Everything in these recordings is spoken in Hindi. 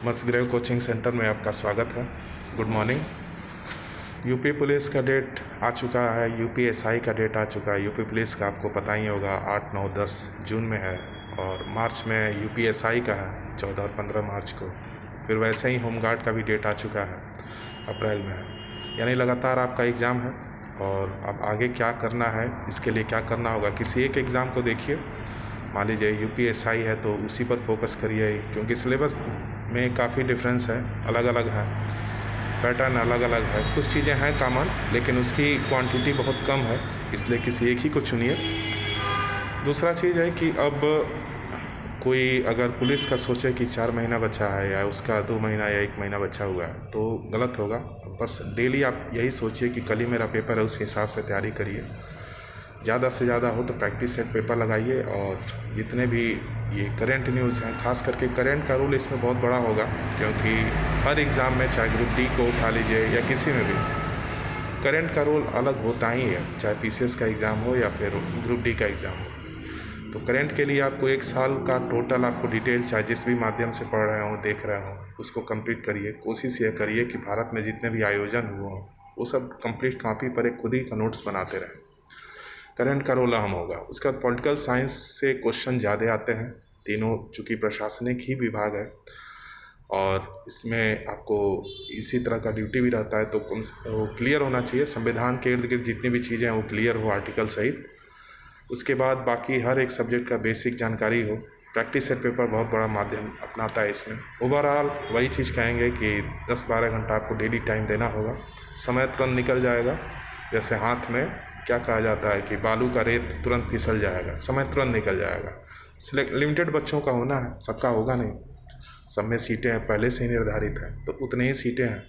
मसग्रेव कोचिंग सेंटर में आपका स्वागत है। Good morning. यूपी पुलिस का डेट आ चुका है, यूपीएसआई का डेट आ चुका है। यूपी पुलिस का आपको पता ही होगा 8, 9, 10 जून में है और मार्च में यूपीएसआई का है 14 और 15 मार्च को। फिर वैसे ही होमगार्ड का भी डेट आ चुका है, अप्रैल में है। यानी लगातार आपका एग्ज़ाम है और अब आगे क्या करना है, इसके लिए क्या करना होगा। किसी एक एग्ज़ाम को देखिए, मान लीजिए यूपीएसआई है तो उसी पर फोकस करिए, क्योंकि सिलेबस में काफ़ी डिफरेंस है, अलग अलग है, पैटर्न अलग अलग है। कुछ चीज़ें हैं कॉमन, लेकिन उसकी क्वांटिटी बहुत कम है, इसलिए किसी एक ही को चुनिए। दूसरा चीज़ है कि अब कोई अगर पुलिस का सोचे कि 4 महीना बचा है या उसका 2 महीना या 1 महीना बचा हुआ है तो गलत होगा। बस डेली आप यही सोचिए कि कल ही मेरा पेपर है, उस हिसाब से तैयारी करिए। ज़्यादा से ज़्यादा हो तो प्रैक्टिस सेट पेपर लगाइए और जितने भी ये करंट न्यूज़ हैं, खास करके करंट का रोल इसमें बहुत बड़ा होगा, क्योंकि हर एग्ज़ाम में, चाहे ग्रुप डी को उठा लीजिए या किसी में भी, करंट का रोल अलग होता ही है, चाहे पीसीएस का एग्ज़ाम हो या फिर ग्रुप डी का एग्ज़ाम हो। तो करंट के लिए आपको 1 साल का टोटल आपको डिटेल, चाहे जिस भी माध्यम से पढ़ रहे हों, देख रहे हों, उसको कंप्लीट करिए। कोशिश ये करिए कि भारत में जितने भी आयोजन हुए हों वो सब कंप्लीट कॉपी पर एक खुद ही का नोट्स बनाते रहें। करंट का रोल अहम होगा। उसके बाद पॉलिटिकल साइंस से क्वेश्चन ज़्यादा आते हैं। तीनों चूँकि प्रशासनिक ही विभाग है और इसमें आपको इसी तरह का ड्यूटी भी रहता है, तो वो क्लियर होना चाहिए। संविधान के इर्द गिर्द जितनी भी चीज़ें हैं वो क्लियर हो, आर्टिकल सहित। उसके बाद बाकी हर एक सब्जेक्ट का बेसिक जानकारी हो। प्रैक्टिस सेट पेपर बहुत बड़ा माध्यम अपनाता है इसमें। ओवरऑल वही चीज़ कहेंगे कि 10-12 घंटा आपको डेली टाइम देना होगा। समय तुरंत निकल जाएगा। जैसे हाथ में क्या कहा जाता है कि बालू का रेत तुरंत फिसल जाएगा, समय तुरंत निकल जाएगा। लिमिटेड बच्चों का होना है, सबका होगा नहीं। सब में सीटें हैं पहले से ही निर्धारित हैं, तो उतने ही सीटें हैं,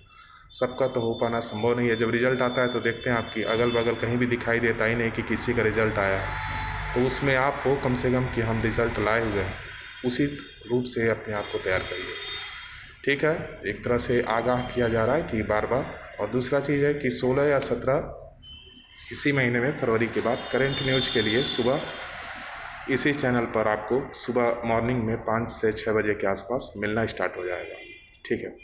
सबका तो हो पाना संभव नहीं है। जब रिज़ल्ट आता है तो देखते हैं आपकी अगल बगल कहीं भी दिखाई देता ही नहीं कि किसी का रिज़ल्ट आया है, तो उसमें आप हो कम से कम कि हम रिज़ल्ट लाए हुए हैं, उसी रूप से अपने आप को तैयार करिए। ठीक है, एक तरह से आगाह किया जा रहा है कि बार। और दूसरा चीज़ है कि 16 या 17 इसी महीने में, फरवरी के बाद, करंट न्यूज़ के लिए सुबह इसी चैनल पर आपको सुबह मॉर्निंग में 5 से 6 बजे के आसपास मिलना स्टार्ट हो जाएगा। ठीक है।